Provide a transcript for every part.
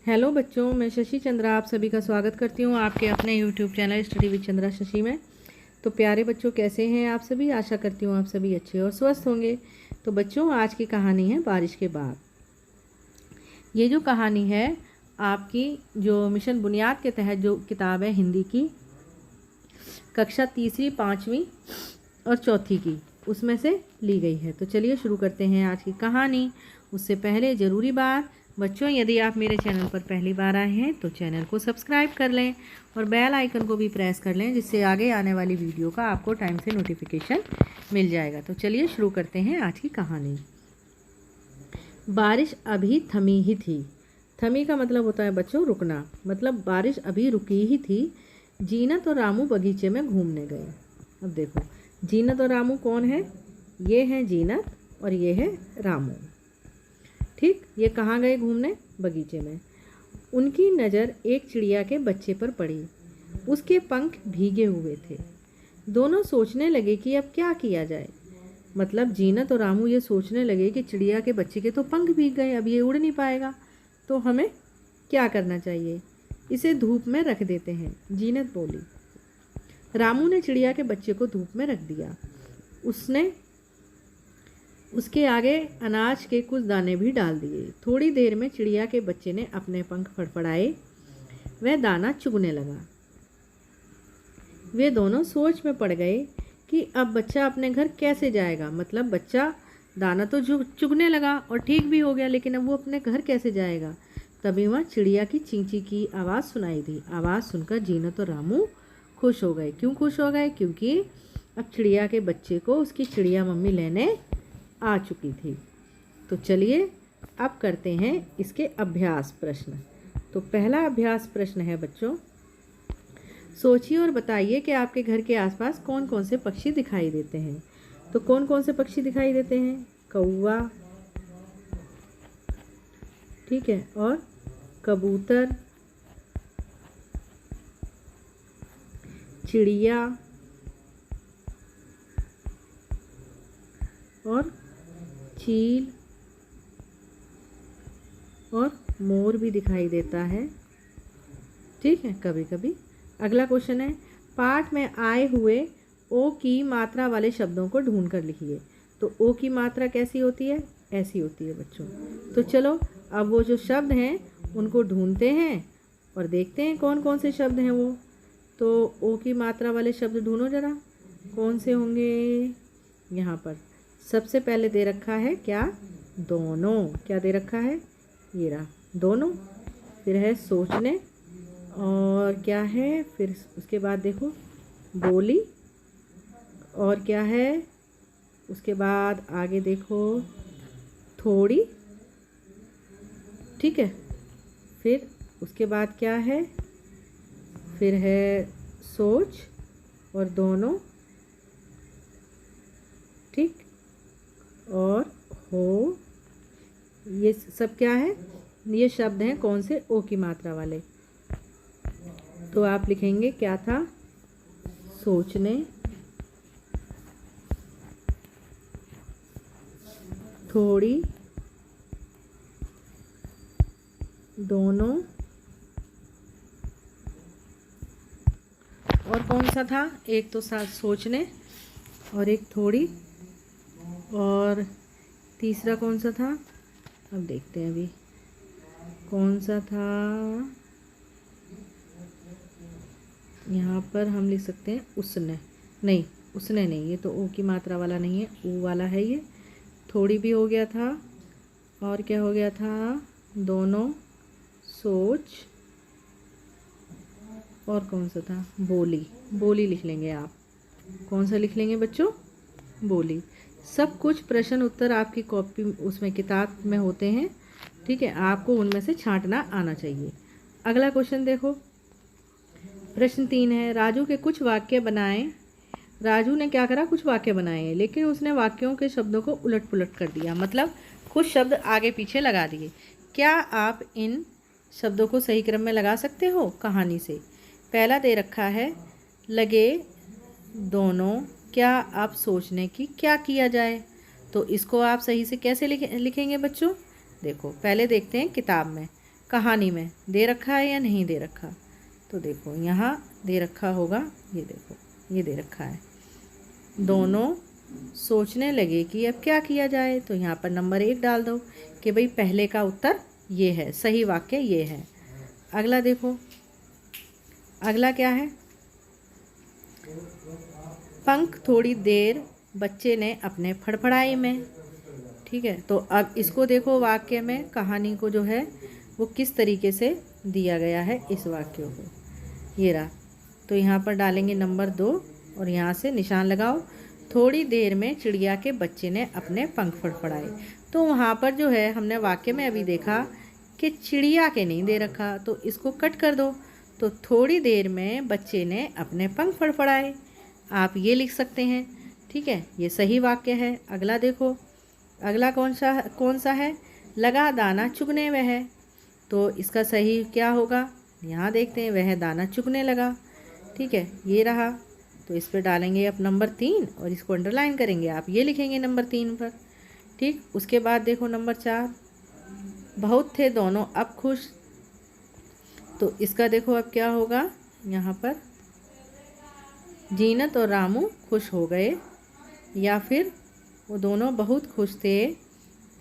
Hello बच्चों, मैं शशि चंद्रा आप सभी का स्वागत करती हूँ आपके अपने YouTube channel study with Chandra Shashi में। तो प्यारे बच्चों, कैसे हैं आप सभी? आशा करती हूँ आप सभी अच्छे और स्वस्थ होंगे। तो बच्चों, आज की कहानी है बारिश के बाद। ये जो कहानी है आपकी जो मिशन बुनियाद के तहत जो किताब है हिंदी की, कक्षा तीसरी, पाँचवीं और चौथी की, उसमें से ली गई है। तो चलिए शुरू करते हैं आज की कहानी। उससे पहले ज़रूरी बात बच्चों, यदि आप मेरे चैनल पर पहली बार आए हैं तो चैनल को सब्सक्राइब कर लें और बेल आइकन को भी प्रेस कर लें, जिससे आगे आने वाली वीडियो का आपको टाइम से नोटिफिकेशन मिल जाएगा। तो चलिए शुरू करते हैं आज की कहानी। बारिश अभी थमी ही थी। थमी का मतलब होता है बच्चों रुकना, मतलब बारिश अभी रुकी ही थी। जीनत और रामू बगीचे में घूमने गए। अब देखो, जीनत और रामू कौन है? ये हैं जीनत और ये है रामू। ठीक, ये कहाँ गए घूमने? बगीचे में। उनकी नज़र एक चिड़िया के बच्चे पर पड़ी। उसके पंख भीगे हुए थे। दोनों सोचने लगे कि अब क्या किया जाए। मतलब जीनत और रामू ये सोचने लगे कि चिड़िया के बच्चे के तो पंख भीग गए, अब ये उड़ नहीं पाएगा, तो हमें क्या करना चाहिए? इसे धूप में रख देते हैं, जीनत बोली। रामू ने चिड़िया के बच्चे को धूप में रख दिया। उसके आगे अनाज के कुछ दाने भी डाल दिए। थोड़ी देर में चिड़िया के बच्चे ने अपने पंख फड़फड़ाए। वह दाना चुगने लगा। वे दोनों सोच में पड़ गए कि अब बच्चा अपने घर कैसे जाएगा। मतलब बच्चा दाना तो चुगने लगा और ठीक भी हो गया, लेकिन अब वो अपने घर कैसे जाएगा? तभी वहाँ चिड़िया की चींची की आवाज़ सुनाई दी। आवाज़ सुनकर जीनत और रामू खुश हो गए। क्यों खुश हो गए? क्योंकि अब चिड़िया के बच्चे को उसकी चिड़िया मम्मी लेने आ चुकी थी। तो चलिए अब करते हैं इसके अभ्यास प्रश्न। तो पहला अभ्यास प्रश्न है बच्चों, सोचिए और बताइए कि आपके घर के आसपास कौन कौन से पक्षी दिखाई देते हैं। तो कौन कौन से पक्षी दिखाई देते हैं? कौवा, ठीक है, और कबूतर, चिड़िया और चील और मोर भी दिखाई देता है, ठीक है, कभी कभी। अगला क्वेश्चन है, पाठ में आए हुए ओ की मात्रा वाले शब्दों को ढूंढ कर लिखिए। तो ओ की मात्रा कैसी होती है? ऐसी होती है बच्चों। तो चलो अब वो जो शब्द हैं उनको ढूंढते हैं और देखते हैं कौन कौन से शब्द हैं वो। तो ओ की मात्रा वाले शब्द ढूंढो जरा, कौन से होंगे? यहाँ पर सबसे पहले दे रखा है क्या? दोनों। क्या दे रखा है? ये रहा, दोनों। फिर है सोचने, और क्या है फिर उसके बाद? देखो, बोली, और क्या है उसके बाद? आगे देखो, थोड़ी, ठीक है। फिर उसके बाद क्या है? फिर है सोच और दोनों, ठीक, और हो। ये सब क्या है? ये शब्द हैं कौन से? ओ की मात्रा वाले। तो आप लिखेंगे क्या था? सोचने, थोड़ी, दोनों, और कौन सा था? एक तो सोचने और एक थोड़ी, और तीसरा कौन सा था? अब देखते हैं अभी कौन सा था। यहाँ पर हम लिख सकते हैं उसने। नहीं, उसने नहीं, ये तो ओ की मात्रा वाला नहीं है, ऊ वाला है ये। थोड़ी भी हो गया था, और क्या हो गया था? दोनों, सोच, और कौन सा था? बोली। बोली लिख लेंगे आप। कौन सा लिख लेंगे बच्चों? बोली। सब कुछ प्रश्न उत्तर आपकी कॉपी उसमें किताब में होते हैं, ठीक है, आपको उनमें से छांटना आना चाहिए। अगला क्वेश्चन देखो, प्रश्न 3 है, राजू के कुछ वाक्य बनाएं। राजू ने क्या करा? कुछ वाक्य बनाए, लेकिन उसने वाक्यों के शब्दों को उलट पुलट कर दिया, मतलब कुछ शब्द आगे पीछे लगा दिए। क्या आप इन शब्दों को सही क्रम में लगा सकते हो कहानी से? पहला दे रखा है, लगे दोनों, क्या आप सोचने की क्या किया जाए? तो इसको आप सही से कैसे लिखेंगे बच्चों? देखो, पहले देखते हैं किताब में। कहानी में दे रखा है या नहीं दे रखा। तो देखो यहाँ दे रखा होगा, ये देखो ये दे रखा है। दोनों सोचने लगे कि अब क्या किया जाए, तो यहाँ पर नंबर 1 डाल दो कि भाई पहले का उत्तर ये है, सही वाक्य ये है। अगला देखो, अगला क्या है, पंख थोड़ी देर बच्चे ने अपने फड़फड़ाई में। ठीक है, तो अब इसको देखो वाक्य में कहानी को जो है वो किस तरीके से दिया गया है इस वाक्य को, ये रहा। तो यहाँ पर डालेंगे नंबर 2 और यहाँ से निशान लगाओ। थोड़ी देर में चिड़िया के बच्चे ने अपने पंख फड़फड़ाए। तो वहाँ पर जो है हमने वाक्य में अभी देखा कि चिड़िया के नहीं दे रखा, तो इसको कट कर दो। तो थोड़ी देर में बच्चे ने अपने पंख फड़फड़ाए, आप ये लिख सकते हैं। ठीक है, ये सही वाक्य है। अगला देखो, अगला कौन सा है, लगा दाना चुगने वह। तो इसका सही क्या होगा, यहाँ देखते हैं, वह दाना चुगने लगा। ठीक है, ये रहा। तो इस पर डालेंगे अब नंबर 3 और इसको अंडरलाइन करेंगे, आप ये लिखेंगे नंबर 3 पर। ठीक, उसके बाद देखो नंबर 4, बहुत थे दोनों अब खुश। तो इसका देखो अब क्या होगा, यहाँ पर जीनत और रामू खुश हो गए, या फिर वो दोनों बहुत खुश थे।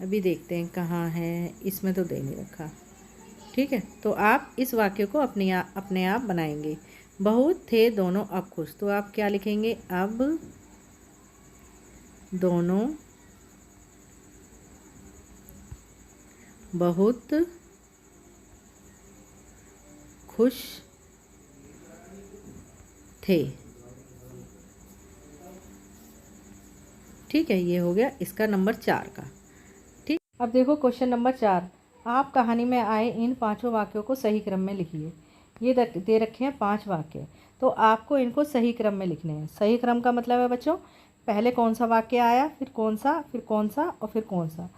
अभी देखते हैं कहाँ है, इसमें तो दे नहीं रखा। ठीक है, तो आप इस वाक्य को अपने आप बनाएंगे। बहुत थे दोनों अब खुश, तो आप क्या लिखेंगे, अब दोनों बहुत खुश थे। ठीक है, ये हो गया इसका नंबर 4 का। ठीक, अब देखो क्वेश्चन नंबर 4, आप कहानी में आए इन 5 वाक्यों को सही क्रम में लिखिए। ये दे रखे हैं 5 वाक्य, तो आपको इनको सही क्रम में लिखने हैं। सही क्रम का मतलब है बच्चों, पहले कौन सा वाक्य आया, फिर कौन सा, फिर कौन सा और फिर कौन सा।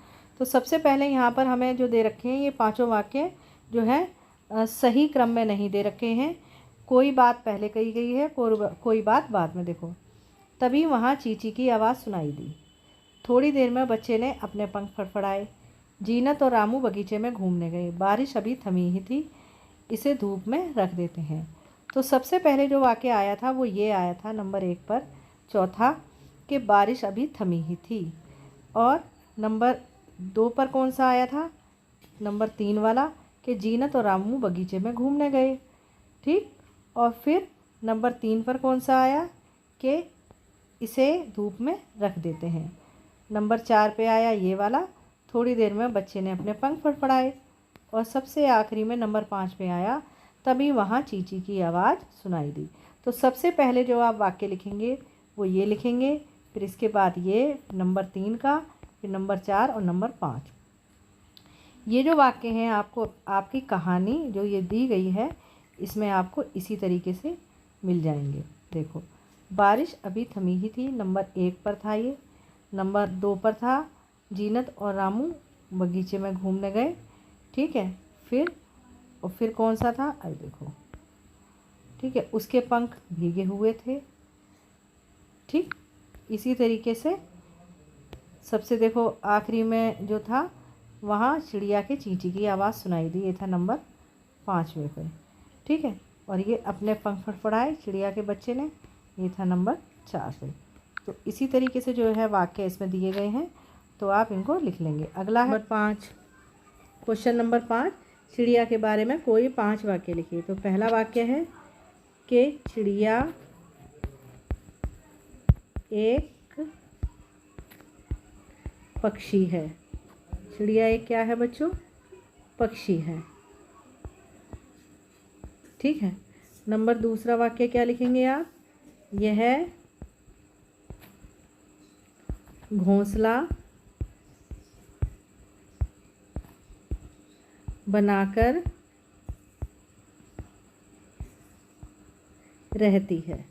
तो सबसे पहले यहाँ पर हमें जो दे रखे हैं ये 5 वाक्य जो है सही क्रम में नहीं दे रखे हैं। कोई बात पहले कही गई है, कोई बात बाद में। देखो, तभी वहाँ चींची की आवाज़ सुनाई दी। थोड़ी देर में बच्चे ने अपने पंख फड़फड़ाए। जीनत और रामू बगीचे में घूमने गए। बारिश अभी थमी ही थी, इसे धूप में रख देते हैं। तो सबसे पहले जो वाक्य आया था वो ये आया था नंबर 1 पर। चौथा कि बारिश अभी थमी ही थी। और नंबर 2 पर कौन सा आया था, नंबर 3 वाला, कि जीनत और रामू बगीचे में घूमने गए। ठीक, और फिर नंबर 3 पर कौन सा आया कि इसे धूप में रख देते हैं। नंबर 4 पे आया ये वाला, थोड़ी देर में बच्चे ने अपने पंख फड़फड़ाए। और सबसे आखिरी में नंबर 5 पे आया, तभी वहाँ चींची की आवाज़ सुनाई दी। तो सबसे पहले जो आप वाक्य लिखेंगे वो ये लिखेंगे, फिर इसके बाद ये नंबर 3 का, फिर नंबर 4 और नंबर 5। ये जो वाक्य हैं आपको आपकी कहानी जो ये दी गई है इसमें आपको इसी तरीके से मिल जाएंगे। देखो, बारिश अभी थमी ही थी, नंबर 1 पर था ये। नंबर 2 पर था जीनत और रामू बगीचे में घूमने गए। ठीक है, फिर कौन सा था, अरे देखो, ठीक है, उसके पंख भीगे हुए थे। ठीक, इसी तरीके से सबसे देखो आखिरी में जो था वहाँ चिड़िया के चींची की आवाज़ सुनाई दी, ये था नंबर 5वें पे। ठीक है, और ये अपने पंख फड़फड़ाए चिड़िया के बच्चे ने, ये था नंबर 4 पे। तो इसी तरीके से जो है वाक्य इसमें दिए गए हैं, तो आप इनको लिख लेंगे। अगला है नंबर 5, क्वेश्चन नंबर 5, चिड़िया के बारे में कोई 5 वाक्य लिखिए। तो पहला वाक्य है कि चिड़िया एक पक्षी है। चिड़िया एक क्या है बच्चों, पक्षी है। ठीक है, नंबर दूसरा वाक्य क्या लिखेंगे आप, यह घोंसला बनाकर रहती है।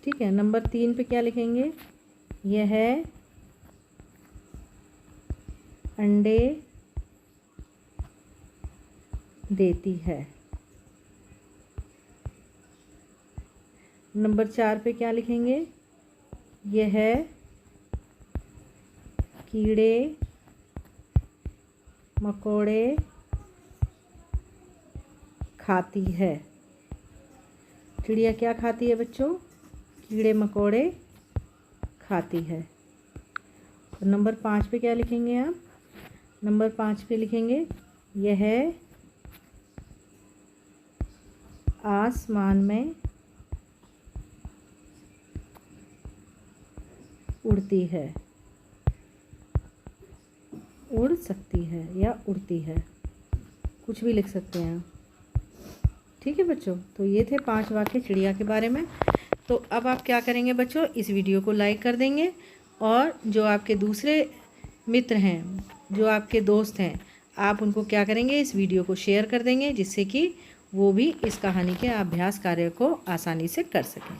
ठीक है, नंबर 3 पे क्या लिखेंगे, यह अंडे देती है। नंबर 4 पे क्या लिखेंगे, यह कीड़े मकोड़े खाती है। चिड़िया क्या खाती है बच्चों? कीड़े मकोड़े खाती है। और नंबर 5 पे क्या लिखेंगे आप? नंबर 5 पे लिखेंगे यह आसमान में उड़ती है, उड़ सकती है या उड़ती है, कुछ भी लिख सकते हैं। ठीक है बच्चों, तो ये थे 5 वाक्य चिड़िया के बारे में। तो अब आप क्या करेंगे बच्चों, इस वीडियो को लाइक कर देंगे और जो आपके दूसरे मित्र हैं, जो आपके दोस्त हैं, आप उनको क्या करेंगे, इस वीडियो को शेयर कर देंगे, जिससे कि वो भी इस कहानी के अभ्यास कार्य को आसानी से कर सकें।